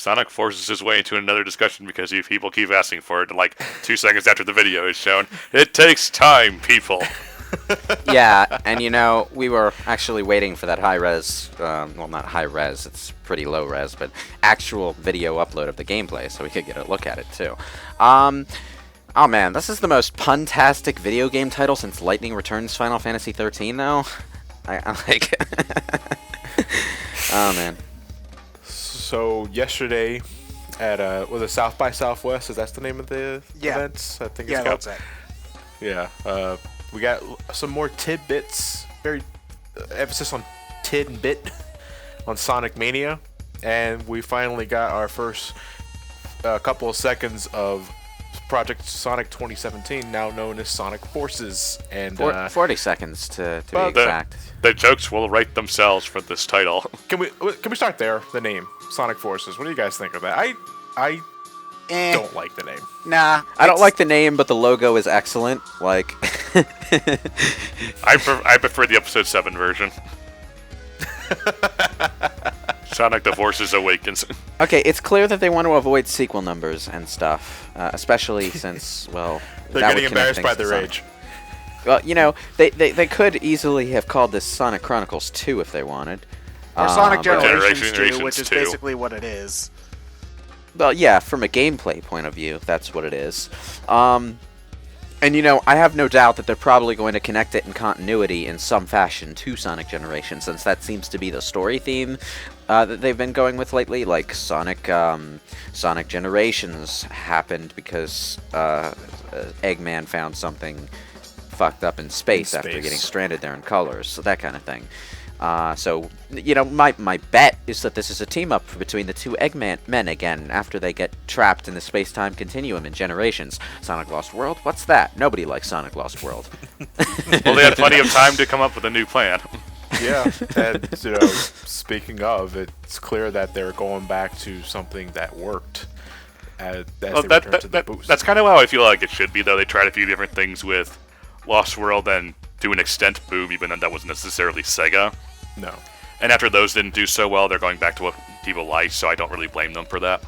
Sonic forces his way into another discussion because people keep asking for it. Like 2 seconds after the video is shown, it takes time, people. Yeah, and we were actually waiting for that high res, well, not high res, it's pretty low res, but actual video upload of the gameplay so we could get a look at it too. Oh man, this is the most pun-tastic video game title since Lightning Returns Final Fantasy 13, though. I'm like, oh man. So yesterday at was it South by Southwest? Is that the name of the events? I think it's called. That's it. Yeah. We got some more tidbits. Very emphasis on tid and bit on Sonic Mania, and we finally got our first couple of seconds of Project Sonic 2017, now known as Sonic Forces, and 40 seconds to be exact. The jokes will write themselves for this title. Can we start there? The name Sonic Forces. What do you guys think of that? I don't like the name. Nah, I don't like the name, but the logo is excellent. Like, I prefer the episode 7 version. Sonic the Forces Awakens. Okay, it's clear that they want to avoid sequel numbers and stuff, especially since, well, they're that getting would connect embarrassed by things their to age. Well, they could easily have called this Sonic Chronicles 2 if they wanted. or Sonic but- Generations 2, Generations which is 2. basically what it is. Well, yeah, from a gameplay point of view, that's what it is. And I have no doubt that they're probably going to connect it in continuity in some fashion to Sonic Generations, since that seems to be the story theme that they've been going with lately. Like Sonic Generations happened because Eggman found something fucked up in space after getting stranded there in Colors, so that kind of thing. So my bet is that this is a team-up between the two Eggman men again after they get trapped in the space-time continuum in Generations. Sonic Lost World? What's that? Nobody likes Sonic Lost World. Well, they had plenty of time to come up with a new plan. Yeah, and speaking of, it's clear that they're going back to something that worked as they return to the boost. That's kind of how I feel like it should be, though. They tried a few different things with Lost World and do an extent boom, even though that wasn't necessarily Sega. No. And after those didn't do so well, they're going back to what people like, so I don't really blame them for that.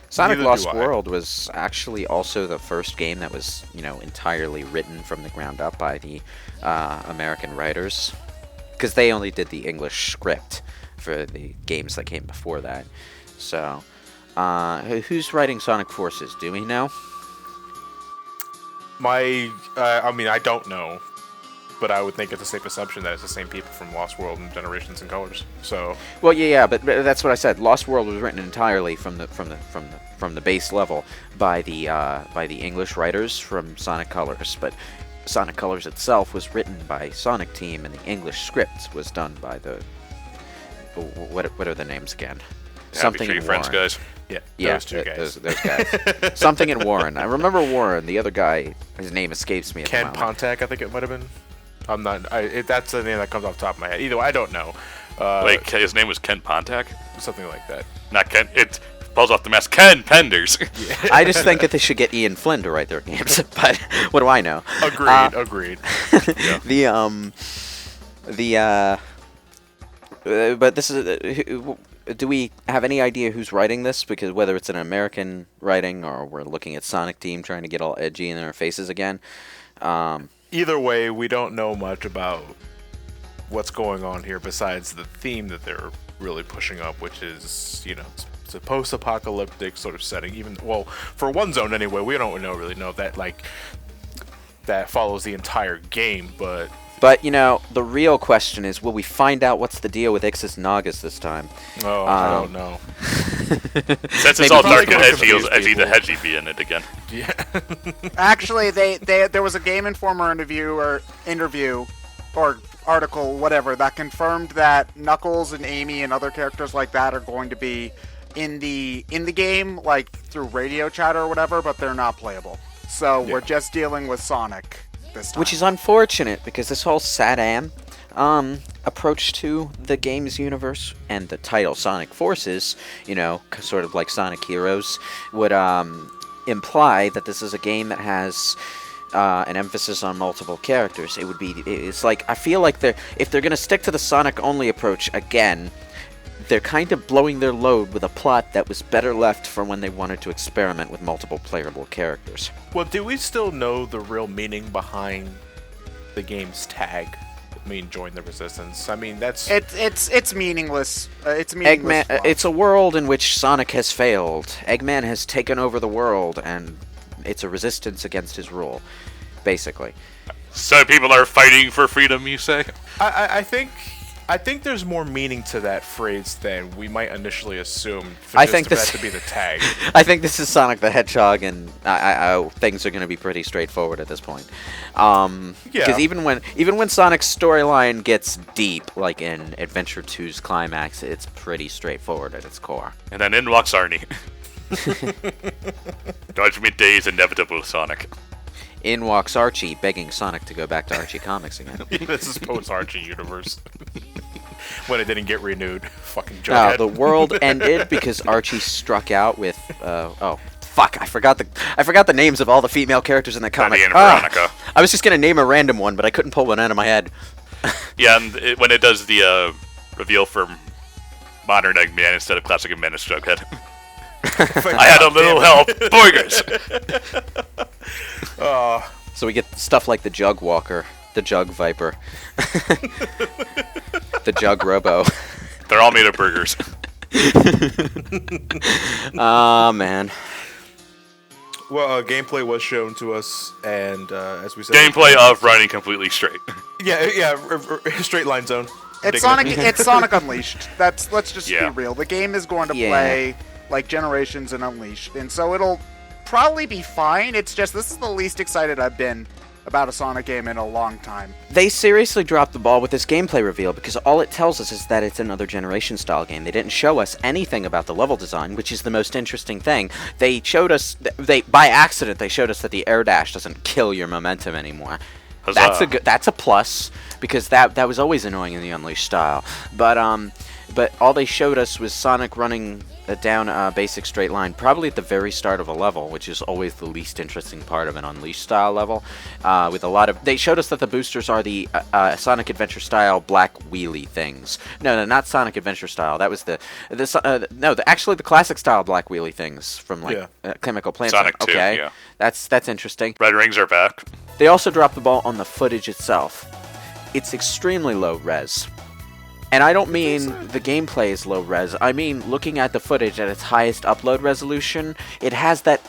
Sonic Neither Lost do I. World was actually also the first game that was, entirely written from the ground up by the American writers, because they only did the English script for the games that came before that. So, who's writing Sonic Forces? Do we know? I don't know, but I would think it's a safe assumption that it's the same people from Lost World and Generations and Colors. So. Well, yeah, but that's what I said. Lost World was written entirely from the base level by the English writers from Sonic Colors, but Sonic Colors itself was written by Sonic Team, and the English script was done by the what are the names again? Happy Tree Friends guys. Yeah, those two guys. Those guys. Something in Warren. I remember Warren. The other guy, his name escapes me at the Ken moment. Pontac, I think it might have been. I'm not. That's the name that comes off the top of my head. Either way, I don't know. Wait, his name was Ken Pontac? Something like that. Not Ken. It pulls off the mask. Ken Penders. Yeah. I just think that they should get Ian Flynn to write their games, but what do I know? Agreed. Yeah. But this is. Do we have any idea who's writing this? Because whether it's an American writing or we're looking at Sonic Team trying to get all edgy in their faces again. Either way, we don't know much about what's going on here besides the theme that they're really pushing up, which is, it's a post-apocalyptic sort of setting. For one zone anyway, we don't really know that that follows the entire game, But the real question is, will we find out what's the deal with Ixis Nagas this time? Oh, I don't know. Since it's all dark and edgy, the hedgy be in it again. Yeah. Actually, there was a Game Informer interview or article, whatever, that confirmed that Knuckles and Amy and other characters like that are going to be in the game, like through radio chatter or whatever, but they're not playable. So we're just dealing with Sonic this time. Which is unfortunate, because this whole SATAM approach to the game's universe and the title Sonic Forces, sort of like Sonic Heroes, would imply that this is a game that has an emphasis on multiple characters. It's like, I feel like if they're going to stick to the Sonic-only approach again, they're kind of blowing their load with a plot that was better left for when they wanted to experiment with multiple playable characters. Well, do we still know the real meaning behind the game's tag? I mean, join the resistance. I mean, that's it's meaningless. It's Eggman. meaningless. fluff. It's a world in which Sonic has failed. Eggman has taken over the world, and it's a resistance against his rule, basically. So people are fighting for freedom, you say? I think there's more meaning to that phrase than we might initially assume. I think for this that to be the tag. I think this is Sonic the Hedgehog, and things are going to be pretty straightforward at this point. Because even when Sonic's storyline gets deep, like in Adventure 2's climax, it's pretty straightforward at its core. And then in walks Arnie. Judgment Day is inevitable, Sonic. In walks Archie, begging Sonic to go back to Archie Comics again. This is post-Archie universe. When it didn't get renewed. Fucking No, Jughead. the world ended because Archie struck out with fuck, I forgot the names of all the female characters in the comic. Betty and Veronica. I was just gonna name a random one, but I couldn't pull one out of my head. Yeah, and when it does the reveal for modern Eggman instead of classic Eggman, it's Jughead. I had a little help, boygers. So we get stuff like the Jug Walker, the Jug Viper, the Jug Robo. They're all made of burgers. Ah, man. Well, gameplay was shown to us, and as we said, Gameplay of running completely straight. straight line zone. It's Sonic. It's Sonic Unleashed. Let's just Yeah. be real. The game is going to Yeah. play like Generations and Unleashed, and so it'll probably be fine. It's just this is the least excited I've been about a Sonic game in a long time. They seriously dropped the ball with this gameplay reveal because all it tells us is that it's another Generation style game. They didn't show us anything about the level design, which is the most interesting thing. They showed us, by accident, they showed us that the air dash doesn't kill your momentum anymore. Huzzah. That's a plus because that was always annoying in the Unleashed style. But all they showed us was Sonic running down a basic straight line, probably at the very start of a level, which is always the least interesting part of an Unleashed style level. With a lot of, they showed us that the boosters are the Sonic Adventure style black wheelie things. No, not Sonic Adventure style. That was actually the classic style black wheelie things from Chemical Plant. Sonic 2, okay, yeah. That's interesting. Red rings are back. They also dropped the ball on the footage itself. It's extremely low res. And I don't mean the gameplay is low res. I mean looking at the footage at its highest upload resolution, it has that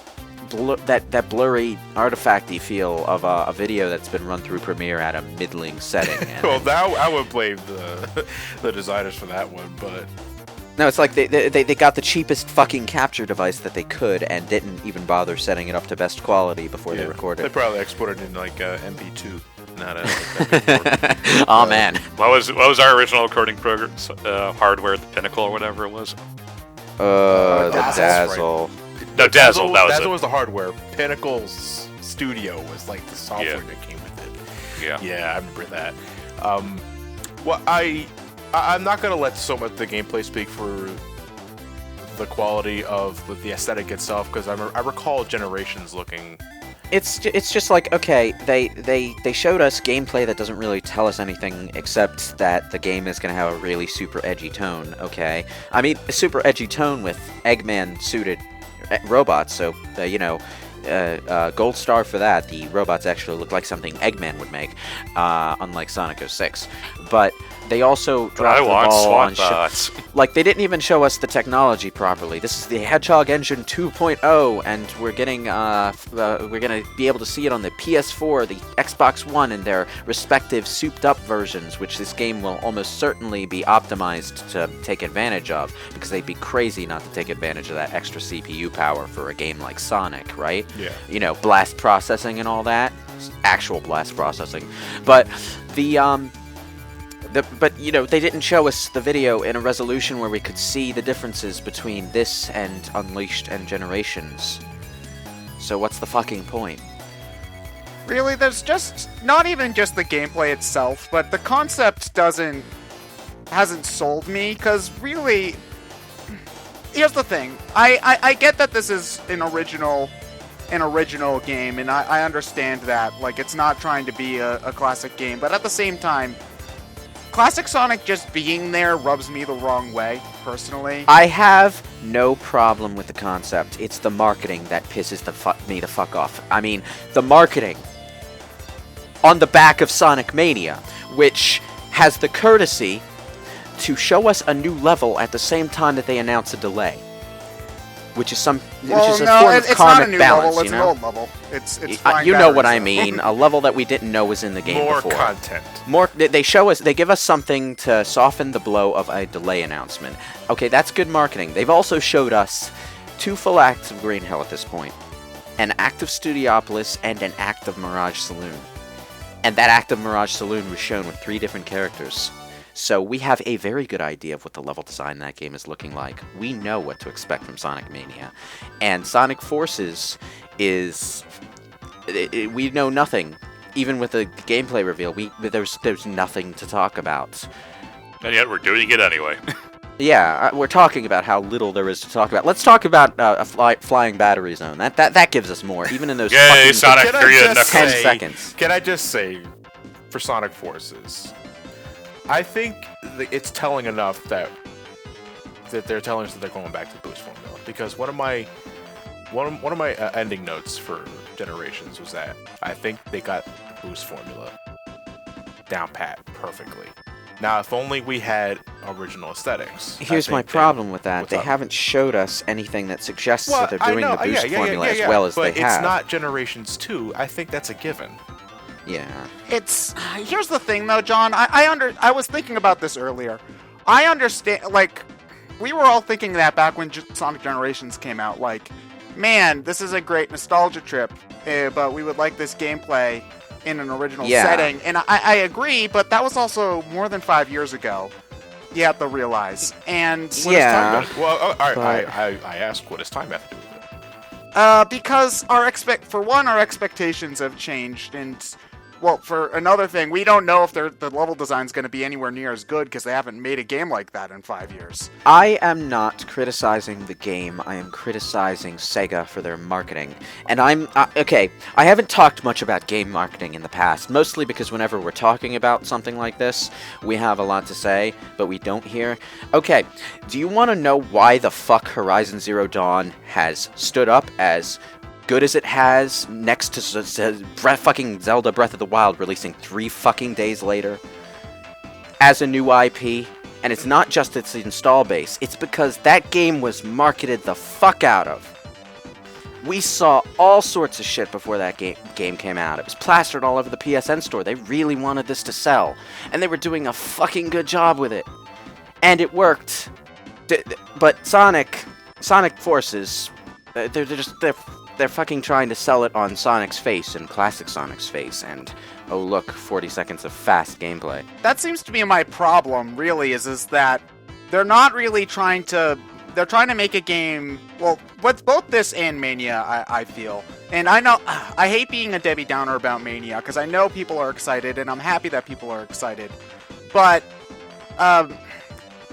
blurry, artifacty feel of a video that's been run through Premiere at a middling setting. Well, now I would blame the designers for that one, but no, it's like they got the cheapest fucking capture device that they could and didn't even bother setting it up to best quality before they recorded. They probably exported in like MP2. Not a Oh man. What was our original recording program? Hardware, the Pinnacle or whatever it was. The Dazzle. Dazzle. No, Dazzle. That was Dazzle it. was the hardware. Pinnacle's Studio was like the software that came with it. Yeah. I remember that. Well, I'm not gonna let so much the gameplay speak for the quality of the aesthetic itself, because I recall Generations looking. It's just like, okay, they showed us gameplay that doesn't really tell us anything except that the game is going to have a really super edgy tone, okay? I mean, a super edgy tone with Eggman-suited robots, so, gold star for that. The robots actually look like something Eggman would make, unlike Sonic 06. But they also dropped the ball on like, they didn't even show us the technology properly. This is the Hedgehog Engine 2.0, and we're gonna be able to see it on the PS4, the Xbox One, and their respective souped-up versions, which this game will almost certainly be optimized to take advantage of, because they'd be crazy not to take advantage of that extra CPU power for a game like Sonic, right? Yeah. Blast processing and all that, actual blast processing, but they didn't show us the video in a resolution where we could see the differences between this and Unleashed and Generations. So what's the fucking point? Really, there's just not even just the gameplay itself, but the concept hasn't sold me, because really, here's the thing. I get that this is an original game, and I understand that, like, it's not trying to be a classic game, but at the same time, Classic Sonic just being there rubs me the wrong way, personally. I have no problem with the concept. It's the marketing that pisses me the fuck off. I mean, the marketing on the back of Sonic Mania, which has the courtesy to show us a new level at the same time that they announce a delay. Which is a form of it's karmic not a new balance, level, you it's know? an old level. It's flying you know what I batteries, mean. A level that we didn't know was in the game More before. content. They give us something to soften the blow of a delay announcement. Okay, that's good marketing. They've also showed us 2 full acts of Green Hill at this point. An act of Studiopolis and an act of Mirage Saloon. And that act of Mirage Saloon was shown with 3 different characters. So we have a very good idea of what the level design in that game is looking like. We know what to expect from Sonic Mania. And Sonic Forces is... we know nothing. Even with the gameplay reveal, there's nothing to talk about. And yet we're doing it anyway. Yeah, we're talking about how little there is to talk about. Let's talk about a flying battery zone. That gives us more, even in those Yay, fucking Sonic, Can I just 10 say- seconds. Can I just say, for Sonic Forces, I think it's telling enough that they're telling us that they're going back to the boost formula. Because one of my ending notes for Generations was that I think they got the boost formula down pat perfectly. Now, if only we had original aesthetics. Here's my problem with that. They haven't showed us anything that suggests that they're doing the boost formula as well as but they have. it's not Generations 2. I think that's a given. Yeah. Here's the thing, though, John. I was thinking about this earlier. I understand, like, we were all thinking that back when Sonic Generations came out. Like, man, this is a great nostalgia trip, but we would like this gameplay in an original setting. And I agree, but that was also more than 5 years ago. You have to realize. And yeah. Well, I asked, what does time have to do with it? Because our expectations have changed, and well, for another thing, we don't know if the level design's going to be anywhere near as good because they haven't made a game like that in 5 years. I am not criticizing the game. I am criticizing Sega for their marketing. And okay, I haven't talked much about game marketing in the past, mostly because whenever we're talking about something like this, we have a lot to say, but we don't hear. Okay, do you want to know why the fuck Horizon Zero Dawn has stood up as good as it has next to fucking Zelda Breath of the Wild releasing 3 fucking days later as a new IP? And it's not just its install base, it's because that game was marketed the fuck out of. We saw all sorts of shit before that game came out. It was plastered all over the PSN store. They really wanted this to sell, and they were doing a fucking good job with it. And it worked. But Sonic Forces, they're fucking trying to sell it on Sonic's face and classic Sonic's face, and oh look, 40 seconds of fast gameplay. That seems to be my problem, really, is that they're not really trying to... They're trying to make a game... Well, with both this and Mania, I feel. And I know... I hate being a Debbie Downer about Mania, because I know people are excited, and I'm happy that people are excited. But,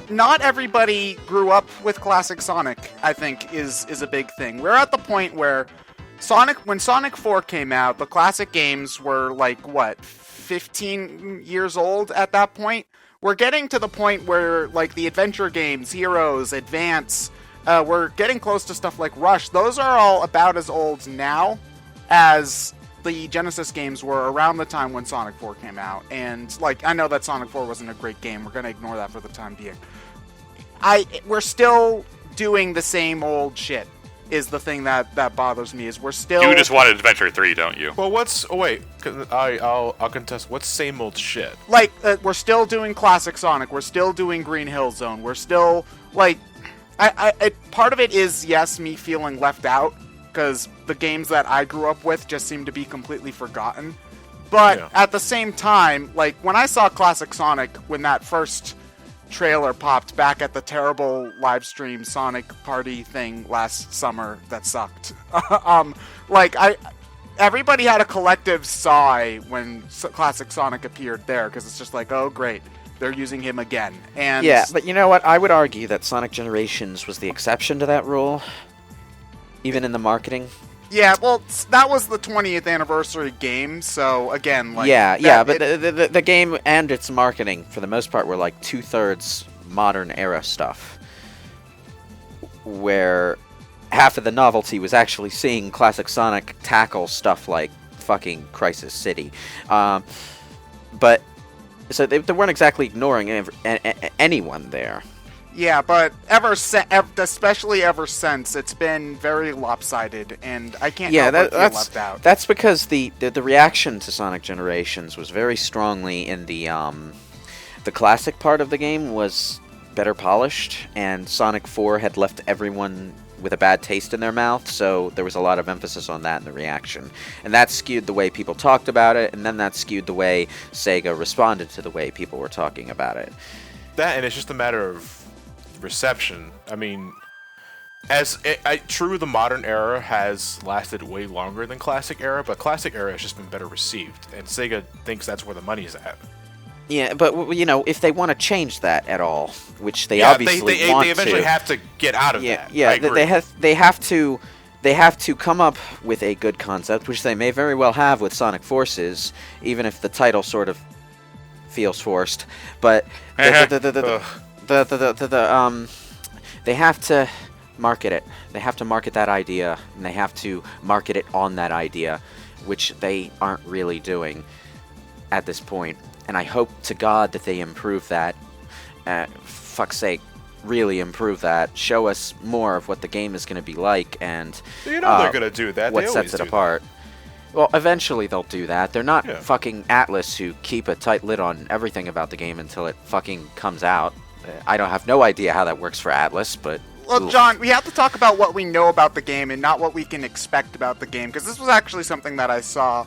not everybody grew up with classic Sonic, I think, is a big thing. We're at the point where when Sonic 4 came out, the classic games were like, 15 years old at that point? We're getting to the point where, like, the adventure games, Heroes, Advance, we're getting close to stuff like Rush. Those are all about as old now as the Genesis games were around the time when Sonic 4 came out. And, like, I know that Sonic 4 wasn't a great game. We're going to ignore that for the time being. We're still doing the same old shit, is the thing that bothers me, is we're still... You just wanted Adventure 3, don't you? Well, I'll contest. What's same old shit? Like, we're still doing classic Sonic. We're still doing Green Hill Zone. We're still, like... part of it is, yes, me feeling left out, because the games that I grew up with just seem to be completely forgotten. But at the same time, like, when I saw classic Sonic, when that first trailer popped back at the terrible live stream Sonic Party thing last summer that sucked. Everybody had a collective sigh when classic Sonic appeared there, because it's just like, oh great, they're using him again. And yeah, but you know what? I would argue that Sonic Generations was the exception to that rule, even in the marketing. Yeah, well, that was the 20th anniversary game, so again, like... But the game and its marketing, for the most part, were like 2/3 modern era stuff, where half of the novelty was actually seeing classic Sonic tackle stuff like fucking Crisis City. But, so they weren't exactly ignoring anyone there. Yeah, but especially ever since, it's been very lopsided, and I can't help but feel left out. That's because the reaction to Sonic Generations was very strongly in the classic part of the game was better polished, and Sonic 4 had left everyone with a bad taste in their mouth, so there was a lot of emphasis on that in the reaction. And that skewed the way people talked about it, and then that skewed the way Sega responded to the way people were talking about it. That, and it's just a matter of reception. I mean, true, the modern era has lasted way longer than classic era, but classic era has just been better received, and Sega thinks that's where the money's at. Yeah, but you know, if they want to change that at all, which they obviously want they eventually have to get out of that. Yeah, they have to come up with a good concept, which they may very well have with Sonic Forces, even if the title sort of feels forced. But they have to market it. They have to market that idea, and they have to market it on that idea, which they aren't really doing at this point. And I hope to God that they improve that. Fuck's sake, really improve that. Show us more of what the game is going to be like, and they're going to do that. What sets it apart. Well, eventually they'll do that. They're not fucking Atlas who keep a tight lid on everything about the game until it fucking comes out. I don't have no idea how that works for Atlas, but... Well, John, we have to talk about what we know about the game and not what we can expect about the game, because this was actually something that I saw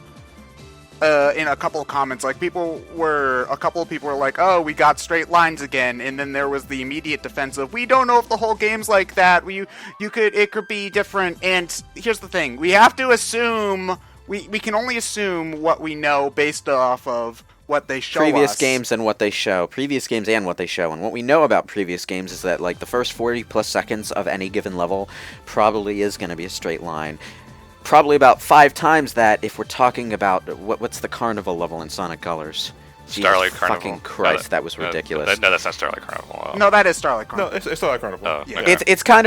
in a couple of comments. Like, a couple of people were like, oh, we got straight lines again, and then there was the immediate defense of, we don't know if the whole game's like that, it could be different. And here's the thing, we have to assume, we can only assume what we know based off of what they show previous us. games and what they show. And what we know about previous games is that, like, the first 40 plus seconds of any given level probably is going to be a straight line. Probably about 5 times that if we're talking about what's the carnival level in Sonic Colors. Starlight Carnival. Fucking Christ, that was ridiculous. No, that's not Starlight Carnival. No, that is Starlight Carnival. No, it's Starlight Carnival. Oh, Yeah. okay. It's kind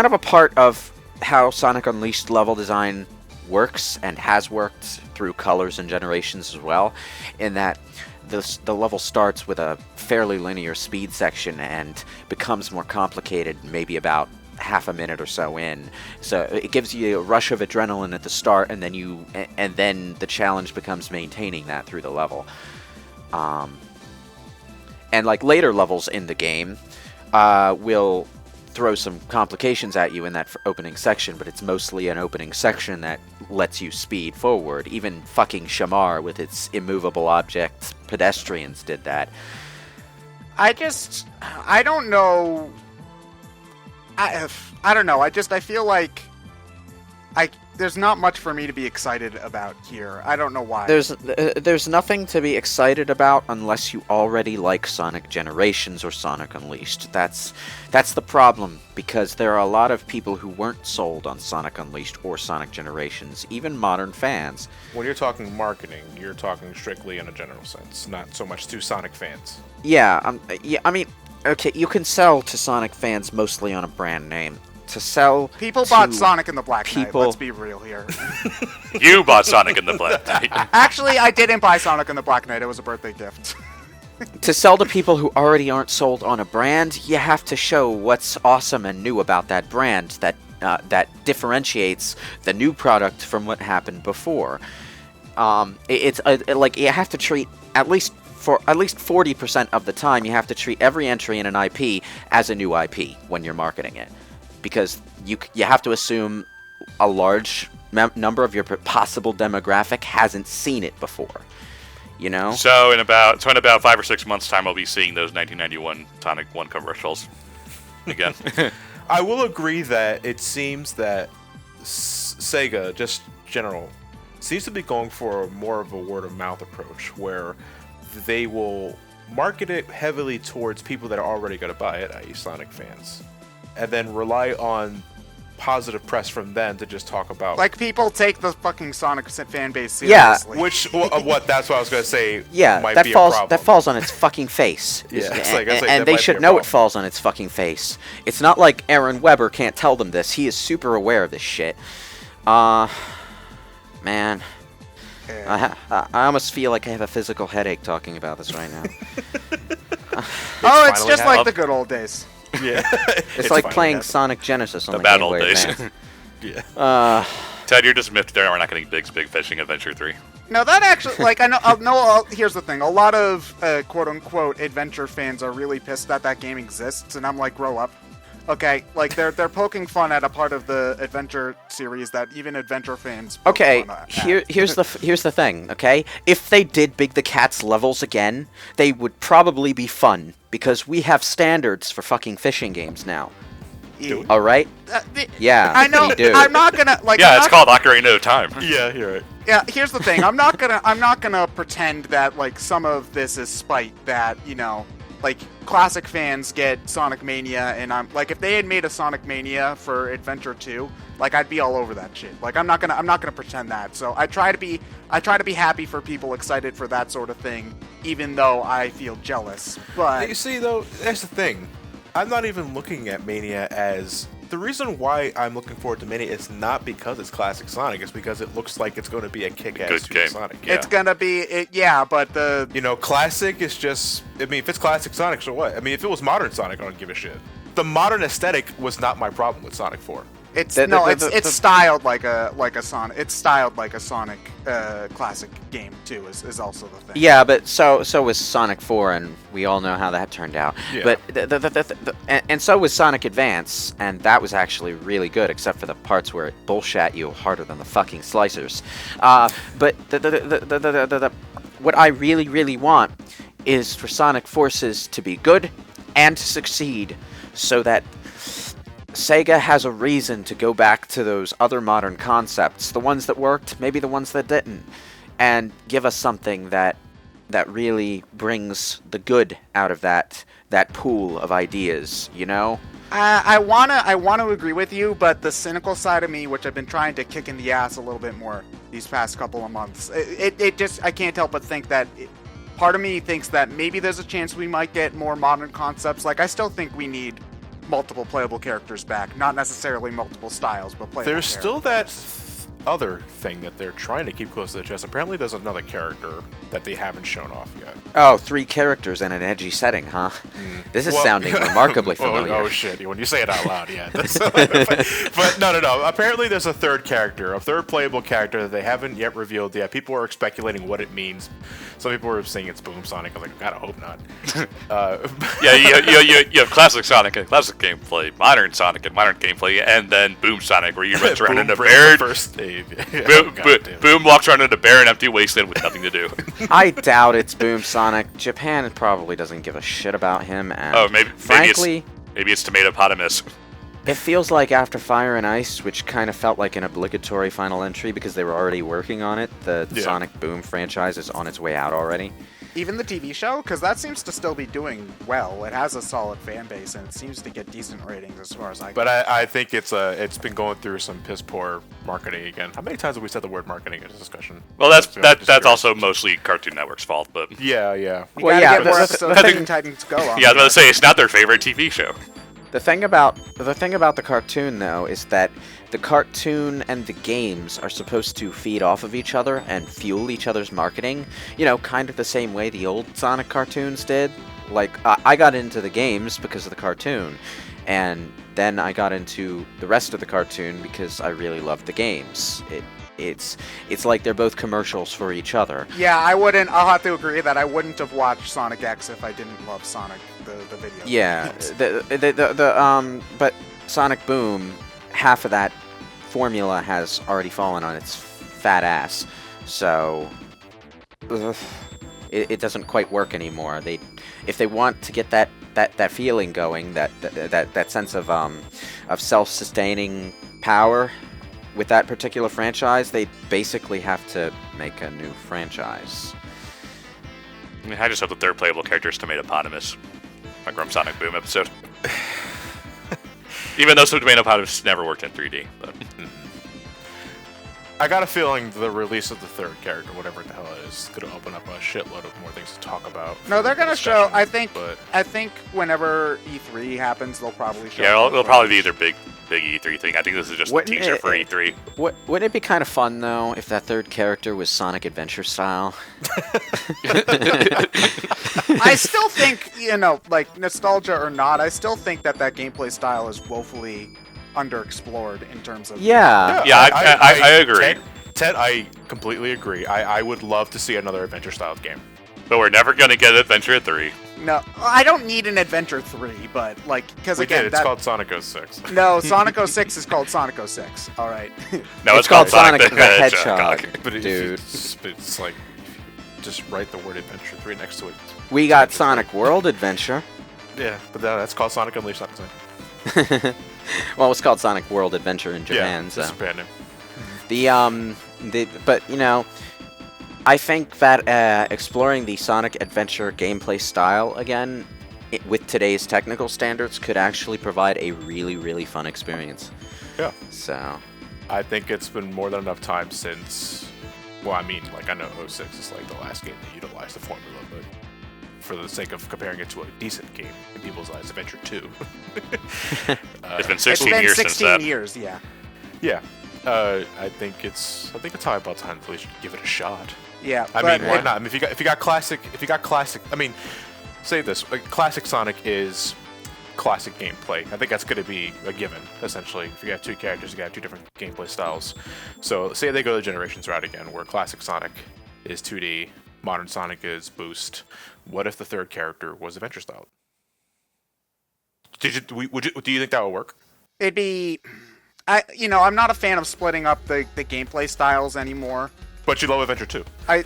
of a part of how Sonic Unleashed level design works and has worked through Colors and Generations as well, in that the level starts with a fairly linear speed section and becomes more complicated maybe about half a minute or so in. So it gives you a rush of adrenaline at the start, and then the challenge becomes maintaining that through the level. And like later levels in the game will throw some complications at you in that opening section, but it's mostly an opening section that lets you speed forward. Even fucking Shamar with its immovable object pedestrians did that. I don't know. I don't know. I feel like there's not much for me to be excited about here. I don't know why. There's nothing to be excited about unless you already like Sonic Generations or Sonic Unleashed. That's the problem, because there are a lot of people who weren't sold on Sonic Unleashed or Sonic Generations, even modern fans. When you're talking marketing, you're talking strictly in a general sense, not so much to Sonic fans. Yeah, I mean, okay, you can sell to Sonic fans mostly on a brand name. People bought Sonic in the Black Knight, let's be real here. You bought Sonic in the Black Knight. Actually, I didn't buy Sonic in the Black Knight, it was a birthday gift. To sell to people who already aren't sold on a brand, you have to show what's awesome and new about that brand that differentiates the new product from what happened before. It's like you have to treat at least 40% of the time, you have to treat every entry in an IP as a new IP when you're marketing it, because you have to assume a large number of your possible demographic hasn't seen it before. You know? So in about 5 or 6 months' time, I'll be seeing those 1991 Sonic 1 commercials again. I will agree that it seems that Sega, just general, seems to be going for more of a word-of-mouth approach, where they will market it heavily towards people that are already going to buy it, i.e. Sonic fans, and then rely on positive press from them to just talk about. Like, people take the fucking Sonic fan base Yeah. seriously. Which, what, that's what I was going to say. Yeah, might that be falls a problem. that falls on its fucking face. Yeah, it's and, like- it's like and that they might be should a know it problem. falls on its fucking face. It's not like Aaron Weber can't tell them this. He is super aware of this shit. Man, Yeah. I almost feel like I have a physical headache talking about this right now. Oh, it's finally just like happened. the good old days. Yeah. It's like finally playing happened. Sonic Genesis on The the bad Game old Boy days. Advance. Yeah. Ted, you're just miffed there. We're not getting Big Fishing Adventure 3. No, that actually, like, I know. Here's the thing: a lot of quote unquote adventure fans are really pissed that that game exists, and I'm like, grow up. Okay, like they're poking fun at a part of the adventure series that even adventure fans. poke Okay, fun at. here's the thing. Okay, if they did Big the Cat's levels again, they would probably be fun because we have standards for fucking fishing games now. Yeah. All right? Yeah, I know. we do. I'm not gonna like. Yeah, I'm it's not- called Ocarina of Time. Yeah, you're right. Yeah, here's the thing. I'm not gonna pretend that like some of this is spite that like classic fans get Sonic Mania, and I'm like, if they had made a Sonic Mania for Adventure 2, like I'd be all over that shit. Like I'm not gonna pretend that. So I try to be happy for people excited for that sort of thing, even though I feel jealous. But You see, though, that's the thing. I'm not even looking at Mania as... The reason why I'm looking forward to Mania is not because it's classic Sonic. It's because it looks like it's going to be a kick-ass Good Super game. Sonic. Yeah. it's gonna be yeah, but the You know, classic is just... I mean, if it's classic Sonic, so what? I mean, if it was modern Sonic, I don't give a shit. The modern aesthetic was not my problem with Sonic 4. It's The- it's styled like a Sonic. It's styled like a Sonic classic game too. Is also the thing. Yeah, but so was Sonic 4, and we all know how that turned out. Yeah. But and so was Sonic Advance, and that was actually really good, except for the parts where it bullshat you harder than the fucking slicers. But what I really want is for Sonic Forces to be good and to succeed, so that Sega has a reason to go back to those other modern concepts, the ones that worked, maybe the ones that didn't, and give us something that really brings the good out of that pool of ideas, you know? I wanna agree with you, but the cynical side of me, which I've been trying to kick in the ass a little bit more these past couple of months, it just I can't help but think that. Part of me thinks that maybe there's a chance we might get more modern concepts. Like I still think we need multiple playable characters back, not necessarily multiple styles, but playable. There's still characters. that other thing that they're trying to keep close to the chest. Apparently, there's another character that they haven't shown off yet. Oh, 3 characters in an edgy setting, huh? This is Well- sounding remarkably familiar. Oh shit! When you say it out loud, yeah. But no. Apparently, there's a third character, a third playable character that they haven't yet revealed yet. People are speculating what it means. Some people are saying it's Boom Sonic. I'm like, God, I hope not. Yeah, you have classic Sonic and classic gameplay, modern Sonic and modern gameplay, and then Boom Sonic, where you run around in a brings the barren. first stage. Boom walks around in a barren, empty wasteland with nothing to do. I doubt it's Boom Sonic. Japan probably doesn't give a shit about him, and Oh, maybe frankly, maybe it's Tomatopotamus. it feels like After Fire and Ice, which kind of felt like an obligatory final entry because they were already working on it. The Yeah. Sonic Boom franchise is on its way out already. Even the TV show, because that seems to still be doing well. It has a solid fan base, and it seems to get decent ratings as far as I. But I think it's been going through some piss poor marketing again. How many times have we said the word marketing in this discussion? Well, that's Just also mostly Cartoon Network's fault, but Yeah. You Well, gotta yeah, get more the- episodes the of thing- Teen Titans Go on. yeah, I was about to say it's not their favorite TV show. The thing about the cartoon, though, is that the cartoon and the games are supposed to feed off of each other and fuel each other's marketing. You know, kind of the same way the old Sonic cartoons did. Like, I got into the games because of the cartoon, and then I got into the rest of the cartoon because I really loved the games. It's like they're both commercials for each other. Yeah, I'll have to agree that I wouldn't have watched Sonic X if I didn't love Sonic the video. Yeah, but Sonic Boom, half of that formula has already fallen on its fat ass, so it doesn't quite work anymore. If they want to get that feeling going, that sense of self-sustaining power with that particular franchise, they basically have to make a new franchise. I mean, I just hope the third playable character is Tomatopotamus, like from Sonic Boom episode. Even though some tomato powders never worked in 3D. But. I got a feeling the release of the third character, whatever the hell it is going to open up a shitload of more things to talk about. No, they're going to show. I think but whenever E3 happens, they'll probably show. Yeah, it'll probably be their big E3 thing. I think this is just a teaser for E3. Wouldn't it be kind of fun though if that third character was Sonic Adventure style? I still think, like nostalgia or not, I still think that gameplay style is woefully underexplored in terms of. Yeah. I agree. Ted, I completely agree. I would love to see another adventure-style game. But we're never going to get Adventure 3. No, I don't need an Adventure 3, but because again, it's called Sonic 06. No, Sonic 06 is called Sonic 06. All right. No, it's called Sonic the Hedgehog. But dude, it's like just write the word Adventure 3 next to it. We got Sonic World Adventure. Yeah, but that's called Sonic Unleashed. Not the same. Well, it's called Sonic World Adventure in Japan. Yeah, so it's Japan name. But I think that exploring the Sonic Adventure gameplay style again, with today's technical standards, could actually provide a really, really fun experience. Yeah. So. I think it's been more than enough time since. Well, I mean, like I know 06 is like the last game that utilized the formula, but for the sake of comparing it to a decent game in people's eyes, Adventure 2. It's been 16 it's been years 16 since that. years, yeah. Yeah. I think it's about time that we should give it a shot. Yeah. I mean, why not? I mean, if you got classic, I mean, say this: like, classic Sonic is classic gameplay. I think that's going to be a given, essentially. If you got two characters, you got two different gameplay styles. So, say they go the Generations route again, where classic Sonic is 2D, modern Sonic is boost. What if the third character was adventure style? Do you think that would work? It'd be. I'm not a fan of splitting up the gameplay styles anymore. But you love Adventure 2. Okay.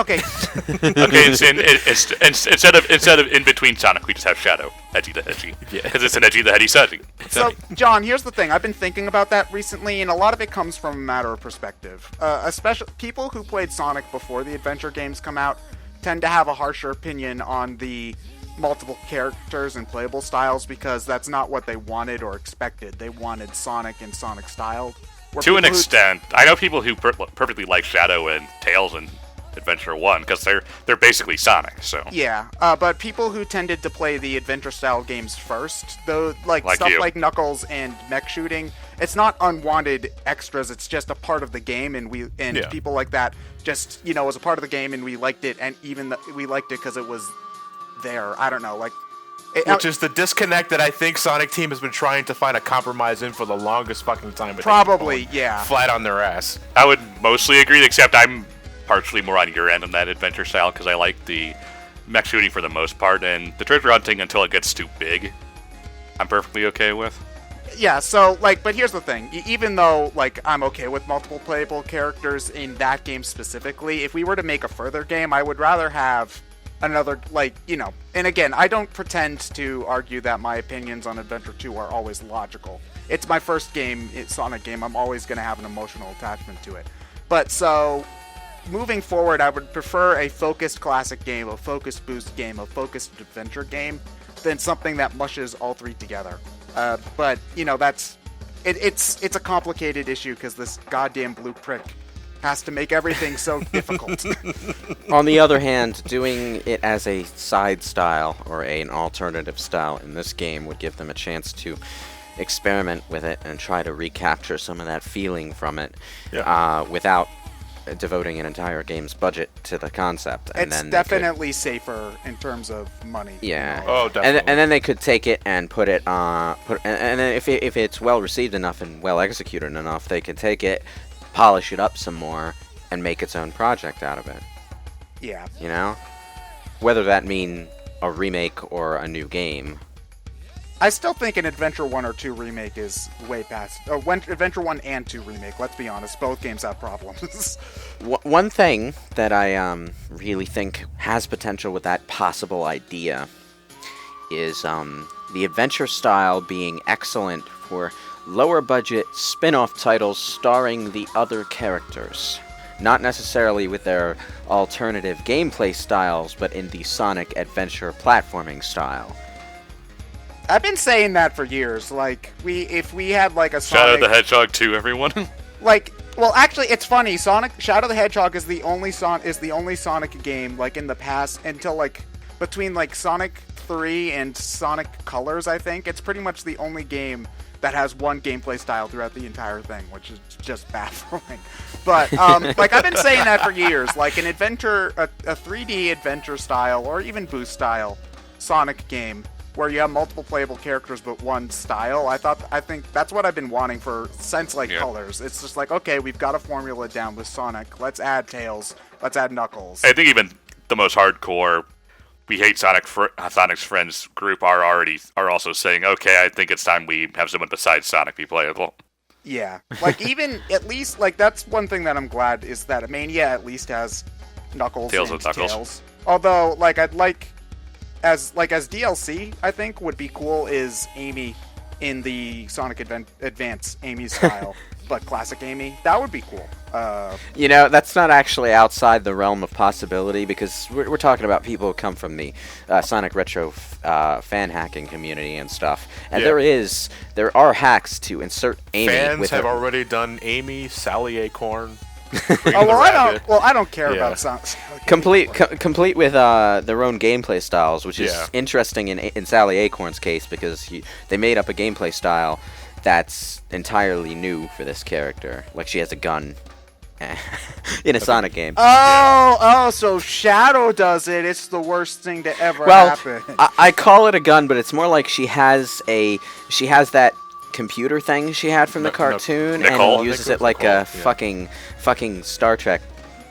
Okay, instead of in between Sonic, we just have Shadow, Edgy the Hedgy. Yeah. Because it's an Edgy the Hedgy setting. So, John, here's the thing. I've been thinking about that recently, and a lot of it comes from a matter of perspective. Especially people who played Sonic before the adventure games come out tend to have a harsher opinion on the multiple characters and playable styles because that's not what they wanted or expected. They wanted Sonic and Sonic style. To an extent, I know people who perfectly like Shadow and Tails and Adventure 1 because they're basically Sonic. So yeah, but people who tended to play the adventure style games first, though, like stuff like Knuckles and mech shooting, it's not unwanted extras. It's just a part of the game, and people like that just was a part of the game, and we liked it, and we liked it because it was there. I don't know, like. Which is the disconnect that I think Sonic Team has been trying to find a compromise in for the longest fucking time. But probably, yeah. Flat on their ass. I would mostly agree, except I'm partially more on your end on that adventure style because I like the mech shooting for the most part, and the treasure hunting until it gets too big, I'm perfectly okay with. Yeah, so, but here's the thing. Even though, I'm okay with multiple playable characters in that game specifically, if we were to make a further game, I would rather have another, and again, I don't pretend to argue that my opinions on Adventure 2 are always logical. It's my first Sonic game. I'm always going to have an emotional attachment to it. But so, moving forward, I would prefer a focused classic game, a focused boost game, a focused adventure game, than something that mushes all three together. But, it's a complicated issue because this goddamn blue prick has to make everything so difficult. On the other hand, doing it as a side style or an alternative style in this game would give them a chance to experiment with it and try to recapture some of that feeling from it without devoting an entire game's budget to the concept. And it's definitely safer in terms of money. Yeah. Oh, definitely. And then they could take it and put it and then if it's well received enough and well executed enough, they could take it, polish it up some more, and make its own project out of it. Yeah. Whether that mean a remake or a new game. I still think an Adventure 1 or 2 remake is way past... Adventure 1 and 2 remake, let's be honest. Both games have problems. One thing that I really think has potential with that possible idea is the adventure style being excellent for lower budget spin-off titles starring the other characters. Not necessarily with their alternative gameplay styles, but in the Sonic adventure platforming style. I've been saying that for years. Like, if we had like a Shadow Sonic, the Hedgehog 2, everyone. like, well, actually, it's funny. Shadow the Hedgehog is the only Sonic game like in the past until like between like Sonic 3 and Sonic Colors. I think it's pretty much the only game that has one gameplay style throughout the entire thing, which is just baffling. But like I've been saying that for years. Like an adventure, a 3D adventure style, or even boost style Sonic game where you have multiple playable characters but one style. I think that's what I've been wanting since like Colors. It's just like, okay, we've got a formula down with Sonic. Let's add Tails. Let's add Knuckles. I think even the most hardcore We Hate Sonic's friends group are also saying, okay, I think it's time we have someone besides Sonic be playable. Yeah, like even at least like that's one thing that I'm glad is that Mania at least has Knuckles Tails and with Knuckles. Tails. Although like I'd like as DLC I think would be cool is Amy in the Sonic Advance Amy style, but classic Amy. That would be cool. You know, that's not actually outside the realm of possibility because we're talking about people who come from the Sonic Retro fan hacking community and stuff. And there are hacks to insert Amy. Fans have already done Amy, Sally Acorn. I don't care about Sonic. Complete with their own gameplay styles, which is interesting in Sally Acorn's case because they made up a gameplay style that's entirely new for this character. Like she has a gun in a Sonic game. So Shadow does it. It's the worst thing to ever happen. I call it a gun, but it's more like she has that computer thing she had from the cartoon Nicole? and uses it like a fucking Star Trek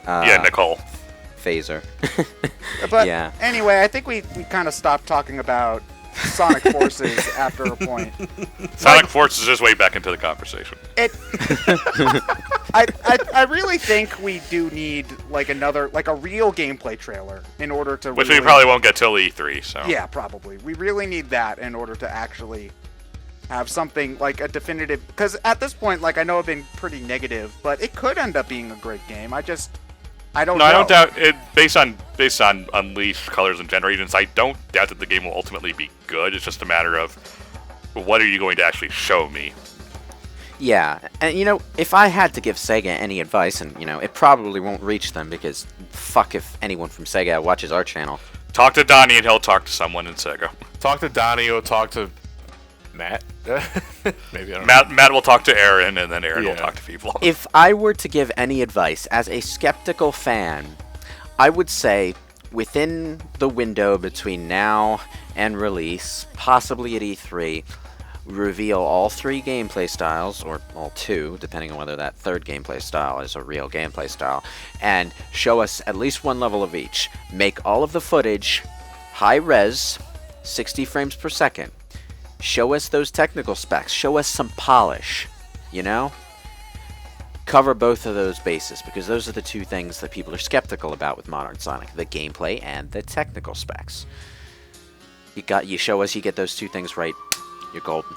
Nicole phaser. But anyway, I think we kind of stopped talking about Sonic Forces after a point. Sonic Forces is way back into the conversation. I really think we do need like a real gameplay trailer in order to we probably won't get till E3, so. Yeah, probably. We really need that in order to actually have something like a definitive, because at this point, like I know I've been pretty negative, but it could end up being a great game. I don't know. I don't doubt it. Based on Unleashed, Colors, and Generations, I don't doubt that the game will ultimately be good. It's just a matter of what are you going to actually show me. Yeah, and you know, if I had to give Sega any advice, and you know, it probably won't reach them because fuck if anyone from Sega watches our channel. Talk to Donnie and he'll talk to someone in Sega. Talk to Donnie or talk to Matt. Maybe I don't know. Matt will talk to Aaron, and then Aaron will talk to people. If I were to give any advice as a skeptical fan, I would say within the window between now and release, possibly at E3, reveal all 3 gameplay styles, or all 2, depending on whether that third gameplay style is a real gameplay style, and show us at least one level of each. Make all of the footage high res, 60 frames per second. Show us those technical specs. Show us some polish, you know? Cover both of those bases, because those are the 2 things that people are skeptical about with modern Sonic. The gameplay and the technical specs. You show us you get those 2 things right, you're golden.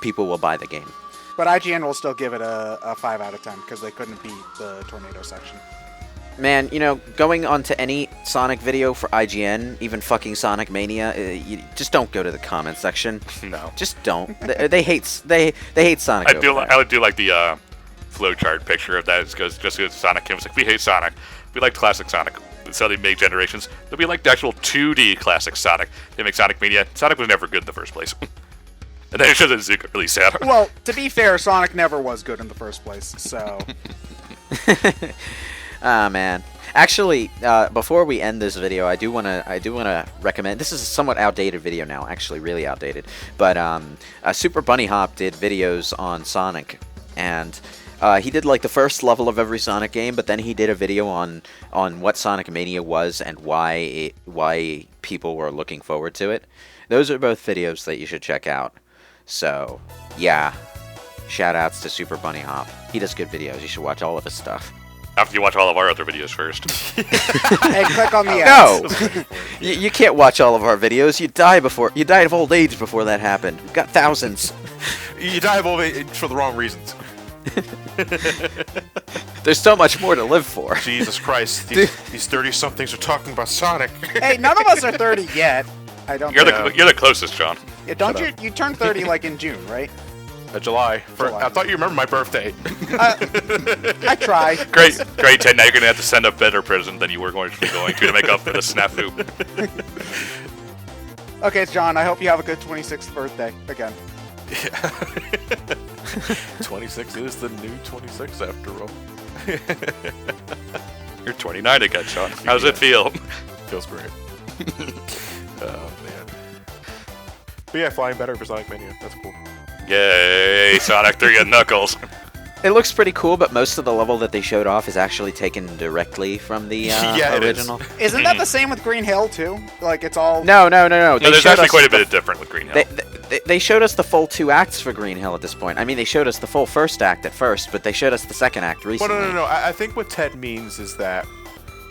People will buy the game. But IGN will still give it a 5 out of 10, because they couldn't beat the tornado section. Man, you know, going onto any Sonic video for IGN, even fucking Sonic Mania, you just don't go to the comment section. No, just don't. they hate Sonic. I would do like the flowchart picture of that. It goes just as Sonic came. It's like we hate Sonic. We like classic Sonic. So they make Generations. But we like the actual 2D classic Sonic. They make Sonic Mania. Sonic was never good in the first place. And then it's just really sad. Well, to be fair, Sonic never was good in the first place. So. Ah, man. Actually, before we end this video, I do wanna recommend. This is a somewhat outdated video now, actually, really outdated. But Super Bunny Hop did videos on Sonic, and he did like the first level of every Sonic game, but then he did a video on what Sonic Mania was and why people were looking forward to it. Those are both videos that you should check out. So, yeah, shout outs to Super Bunny Hop. He does good videos. You should watch all of his stuff. After you watch all of our other videos first. Hey, click on the ads. No! you can't watch all of our videos. You died of old age before that happened. We've got thousands. You die of old age for the wrong reasons. There's so much more to live for. Jesus Christ. These 30-somethings are talking about Sonic. Hey, none of us are 30 yet. I don't. You're think- the closest, John. Yeah, don't you turned 30 like in June, right? July. July. I thought you remember my birthday. I try. Great, 10. Now you're gonna have to send a better present than you were going to make up for the snafu. Okay, John. I hope you have a good 26th birthday again. 26 is the new 26 after all. You're 29 again, Sean. How does it feel? Feels great. Oh man. But yeah, flying better for Sonic Mania. That's cool. Yay, Sonic 3 and Knuckles. It looks pretty cool, but most of the level that they showed off is actually taken directly from the Yeah, it is. original. Isn't that the same with Green Hill too? Like it's all. No. No, there's showed actually us quite a the- bit different with Green Hill. They showed us the full 2 acts for Green Hill at this point. I mean, they showed us the full first act at first, but they showed us the second act Well, recently. no. I think what Ted means is that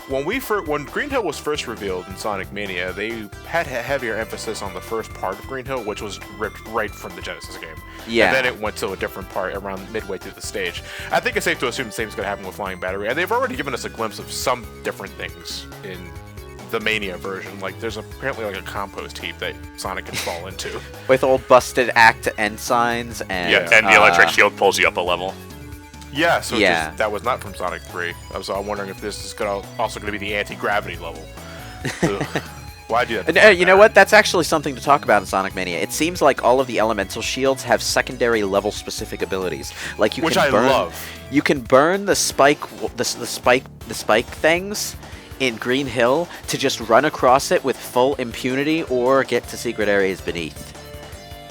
when Green Hill was first revealed in Sonic Mania, they had a heavier emphasis on the first part of Green Hill, which was ripped right from the Genesis game. Yeah. And then it went to a different part around midway through the stage. I think it's safe to assume the same is going to happen with Flying Battery, and they've already given us a glimpse of some different things in the Mania version. Like, there's apparently like a compost heap that Sonic can fall into. With old busted act end signs and Yeah, and the electric shield pulls you up a level. Yeah, so Yeah. that was not from Sonic 3. So I'm wondering if this is also going to be the anti-gravity level. Ugh. Why do that? You know what? That's actually something to talk about in Sonic Mania. It seems like all of the elemental shields have secondary level specific abilities. Like you Which can I burn, love. You can burn the spike things in Green Hill to just run across it with full impunity or get to secret areas beneath,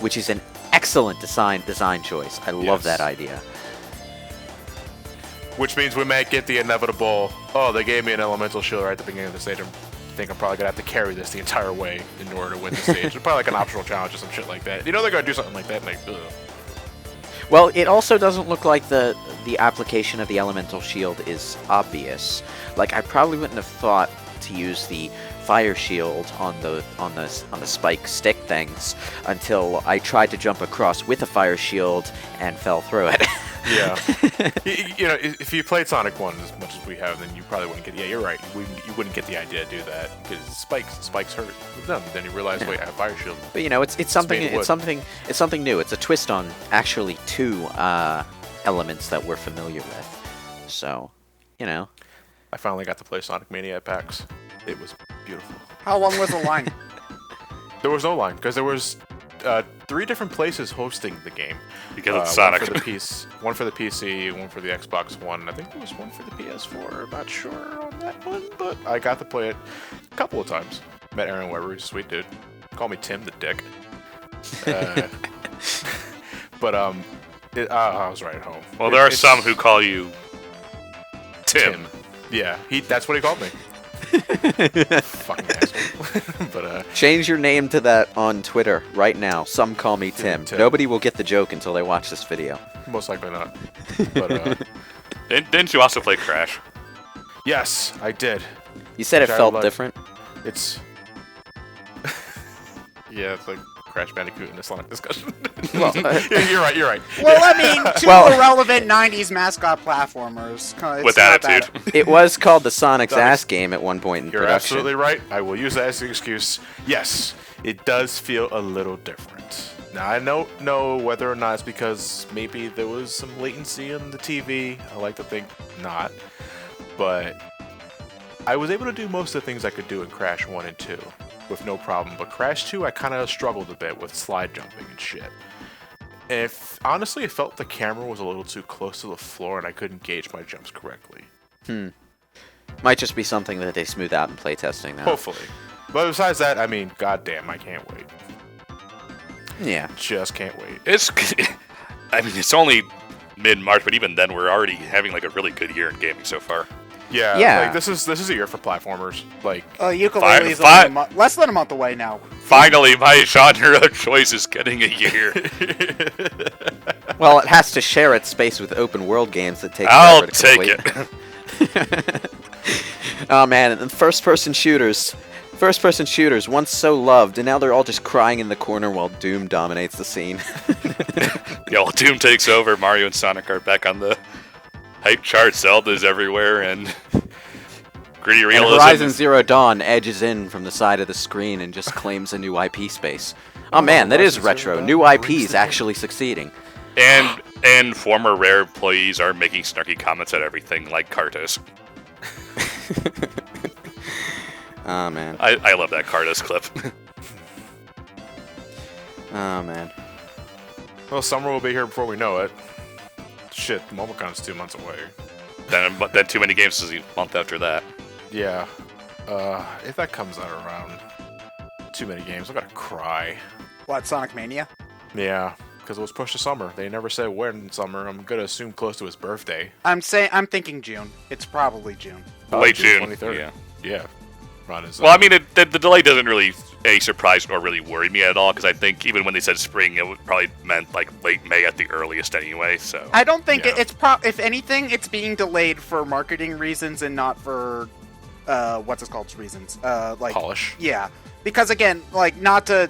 which is an excellent design choice. I love Yes. that idea. Which means we might get the inevitable, oh, they gave me an elemental shield right at the beginning of the stage. I think I'm probably going to have to carry this the entire way in order to win the stage. It's probably like an optional challenge or some shit like that. You know they're going to do something like that, and like, ugh. Well, it also doesn't look like the application of the elemental shield is obvious. Like I probably wouldn't have thought to use the fire shield on the spike stick things until I tried to jump across with a fire shield and fell through it. Yeah. you know, if you played Sonic 1 as much as we have, then you probably wouldn't get. Yeah, you're right. You wouldn't get the idea to do that because spikes hurt them. Then you realize, wait, I have fire shield. But you know, it's something made of it's something new. It's a twist on actually 2 elements that we're familiar with. So, you know. I finally got to play Sonic Mania at PAX. It was beautiful. How long was the line? There was no line because there was 3 different places hosting the game. Because it's Sonic. One for the PC, one for the Xbox One. I think there was one for the PS4. I'm not sure on that one, but I got to play it a couple of times. Met Aaron Weber, he's a sweet dude. Call me Tim the Dick. But I was right at home. Well, there are some who call you Tim. Yeah, that's what he called me. Fucking asshole. But Change your name to that on Twitter right now. Some call me Tim. Tim. Nobody will get the joke until they watch this video. most likely not. But Didn't you also play Crash? yes, I did. You said it Which I felt like. different. It's yeah, it's like Crash Bandicoot in a Sonic discussion. Well, yeah, you're right. Well, I mean, 2 Well- irrelevant 90s mascot platformers. It's With not attitude. that- It was called the Sonic's Sonic- ass game at one point in You're production. absolutely right. I will use that as an excuse. Yes, it does feel a little different. Now, I don't know whether or not it's because maybe there was some latency on the TV. I like to think not. But I was able to do most of the things I could do in Crash 1 and 2 with no problem. But Crash 2, I kind of struggled a bit with slide jumping and shit. And honestly, it felt the camera was a little too close to the floor and I couldn't gauge my jumps correctly. Might just be something that they smooth out in playtesting now. Hopefully. But besides that, I mean, goddamn, I can't wait. Yeah. Just can't wait. It's only mid-March, but even then, we're already having like a really good year in gaming so far. Yeah, Yeah. like this is a year for platformers. Like Ukulele's Five- only less than a month away now. Finally, my genre of choice is getting a year. Well, it has to share its space with open world games that take I'll forever to take complete. it. Oh man, and first-person shooters, once so loved, and now they're all just crying in the corner while Doom dominates the scene. Yeah, well, Doom takes over. Mario and Sonic are back on the hype chart. Zelda's everywhere, and Gritty And realism. Horizon Zero Dawn edges in from the side of the screen and just claims a new IP space. Oh man, that is Horizon Zero retro. Dawn New brings IPs the actually succeeding. And former Rare employees are making snarky comments at everything, like Kartos. Oh man. I love that Kartos clip. Oh man. Well, summer will be here before we know it. Shit, MomoCon's 2 months away. then too many games is a month after that. Yeah. If that comes out around too many games, I'm gonna cry. What, Sonic Mania? Yeah, because it was pushed to summer. They never said when in summer. I'm gonna assume close to his birthday. I'm thinking June. It's probably June. Late June. 23rd. Yeah. Yeah. Ron is. Well, I mean, the delay doesn't really surprise or really worry me at all, because I think even when they said spring, it probably meant like late May at the earliest anyway. So I don't think Yeah. it's if anything, it's being delayed for marketing reasons and not for what's it called reasons. Like polish. Yeah, because again, like not to.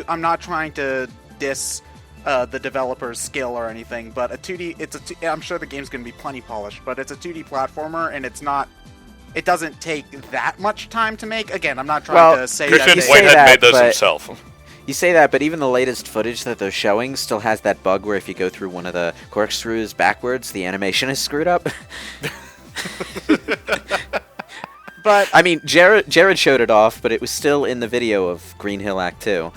I'm not trying to diss the developer's skill or anything, but a 2D. I'm sure the game's going to be plenty polished, but it's a 2D platformer, and it's not. It doesn't take that much time to make. Again, I'm not trying to say Christian that. say Whitehead that, made those but- himself. You say that, but even the latest footage that they're showing still has that bug where if you go through one of the corkscrews backwards, the animation is screwed up. But I mean, Jared showed it off, but it was still in the video of Green Hill Act 2.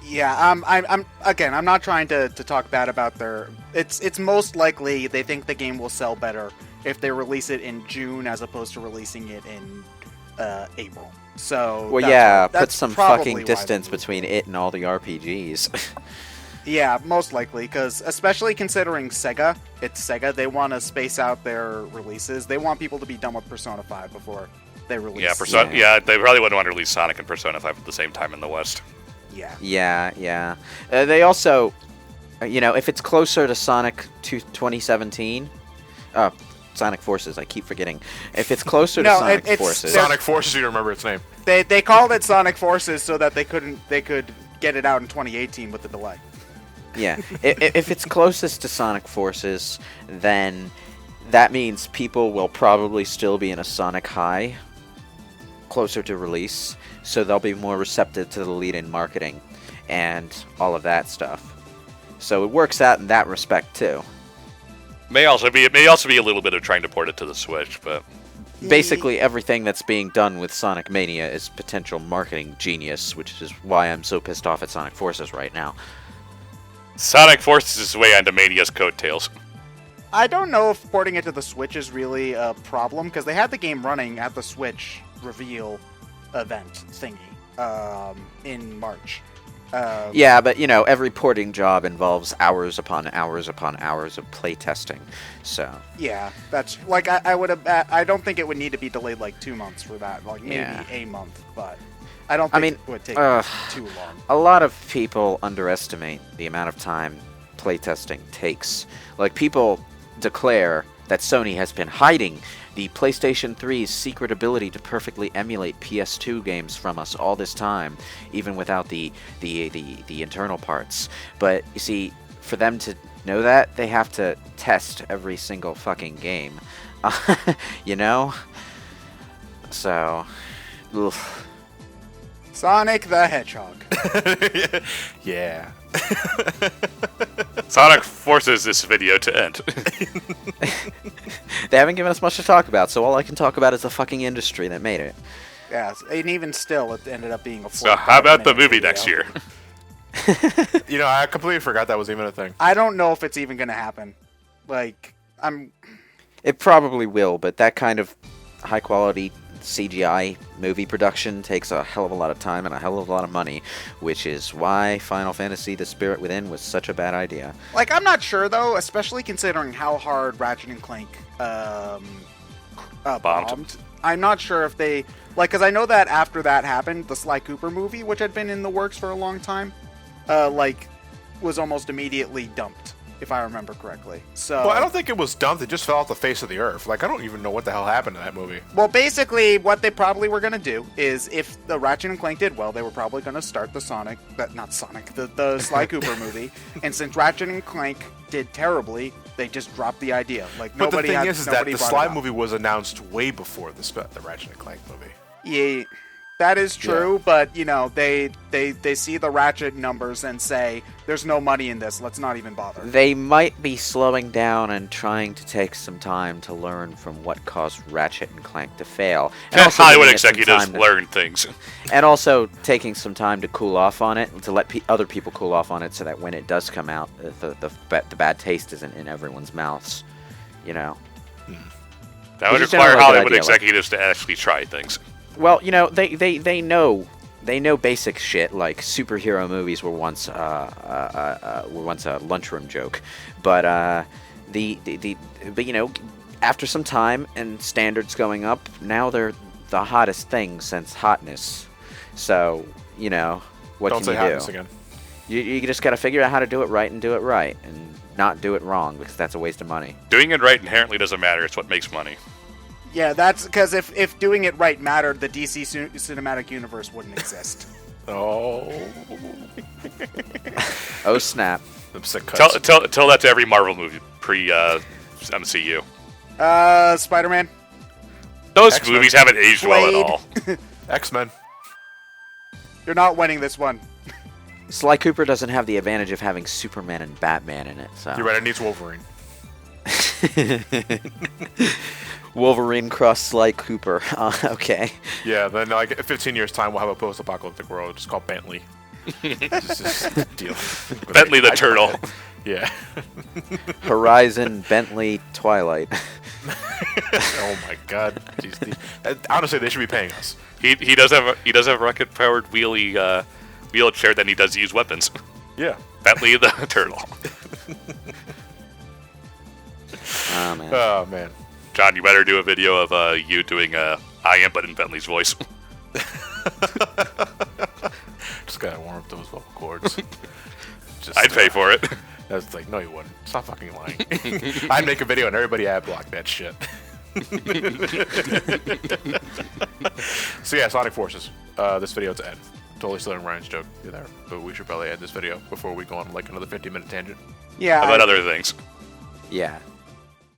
yeah, I'm not trying to talk bad about their. It's most likely they think the game will sell better if they release it in June as opposed to releasing it in April. So Well, that's yeah, what- put that's some probably fucking why they distance moved. between it and all the RPGs. Yeah, most likely, because especially considering Sega, it's Sega. They want to space out their releases. They want people to be done with Persona 5 before they release. Yeah, Persona. Yeah. Yeah, they probably wouldn't want to release Sonic and Persona 5 at the same time in the West. Yeah. Yeah. They also, if it's closer to Sonic 2017, Sonic Forces, I keep forgetting. If it's closer to No, Sonic it's Forces, Sonic forces you to remember its name. They called it Sonic Forces so that they could get it out in 2018 with the delay. yeah, if it's closest to Sonic Forces, then that means people will probably still be in a Sonic high closer to release, so they'll be more receptive to the lead-in marketing and all of that stuff. So it works out in that respect too. May also be a little bit of trying to port it to the Switch, but Basically, everything that's being done with Sonic Mania is potential marketing genius, which is why I'm so pissed off at Sonic Forces right now. Sonic forces its way onto Mania's coattails. I don't know if porting it to the Switch is really a problem, because they had the game running at the Switch reveal event thingy in March. Yeah, but every porting job involves hours upon hours upon hours of playtesting. So Yeah, that's like I would have. I don't think it would need to be delayed like 2 months for that. Like maybe Yeah. a month, but I don't think it would take too long. a lot of people underestimate the amount of time playtesting takes. Like, people declare that Sony has been hiding the PlayStation 3's secret ability to perfectly emulate PS2 games from us all this time, even without the internal parts. But you see, for them to know that, they have to test every single fucking game. So, ugh. Sonic the Hedgehog. Yeah. Sonic forces this video to end. They haven't given us much to talk about, so all I can talk about is the fucking industry that made it. Yes, and even still, it ended up being a. So how about the 45-minute movie video. next year? I completely forgot that was even a thing. I don't know if it's even gonna happen. Like, It probably will, but that kind of high quality CGI movie production takes a hell of a lot of time and a hell of a lot of money, which is why Final Fantasy The Spirit Within was such a bad idea. Like, I'm not sure though, especially considering how hard Ratchet and Clank bombed. I'm not sure if they because I know that after that happened, the Sly Cooper movie, which had been in the works for a long time, was almost immediately dumped if I remember correctly. So, Well, I don't think it was dumped. It just fell off the face of the earth. Like, I don't even know what the hell happened in that movie. well, basically, what they probably were going to do is, if the Ratchet and Clank did well, they were probably going to start the the Sly Cooper movie. And since Ratchet and Clank did terribly, they just dropped the idea. Like, But the nobody thing had, is that nobody the brought it Sly up. movie was announced way before the Ratchet and Clank movie. Yeah, that is true, but you know they see the Ratchet numbers and say there's no money in this. Let's not even bother. They might be slowing down and trying to take some time to learn from what caused Ratchet and Clank to fail. And also Hollywood giving it some executives time to- learn things. And also taking some time to cool off on it, to let other people cool off on it, so that when it does come out, the bad taste isn't in everyone's mouths. You know. That would Which is require generally a good Hollywood idea, like- executives to actually try things. Well, you know, they know basic shit, like superhero movies were once a lunchroom joke, but but you know, after some time and standards going up, now they're the hottest thing since hotness. So you know, what Don't can say you hotness do? again. You just got to figure out how to do it right, and not do it wrong, because that's a waste of money. Doing it right inherently doesn't matter. It's what makes money. Yeah, that's because if doing it right mattered, the DC cinematic universe wouldn't exist. Oh. Oh snap! Them sick cuts. Tell that to every Marvel movie MCU. Spider-Man, Those X-Men. movies haven't aged well at all. X-Men. you're not winning this one. Sly Cooper doesn't have the advantage of having Superman and Batman in it, so. You're right, it needs Wolverine. Wolverine cross Sly Cooper. Okay. Yeah, then like in 15 years' time, we'll have a post-apocalyptic world just called Bentley. just deal. Bentley the Turtle. Yeah. Horizon, Bentley, Twilight. Oh my God. Jeez, honestly, they should be paying us. He does have a rocket powered wheelchair that he does use weapons. Yeah. Bentley the Turtle. Oh man. Oh man. John, you better do a video of you doing I am but in Bentley's voice. Just gotta warm up those vocal cords. Just, I'd pay for it. I was like, no, you wouldn't. Stop fucking lying. I'd make a video and everybody ad block that shit. So yeah, Sonic Forces. This video to end. Totally stealing Ryan's joke there, but we should probably end this video before we go on like another 50-minute tangent. Yeah, How about other things? Yeah.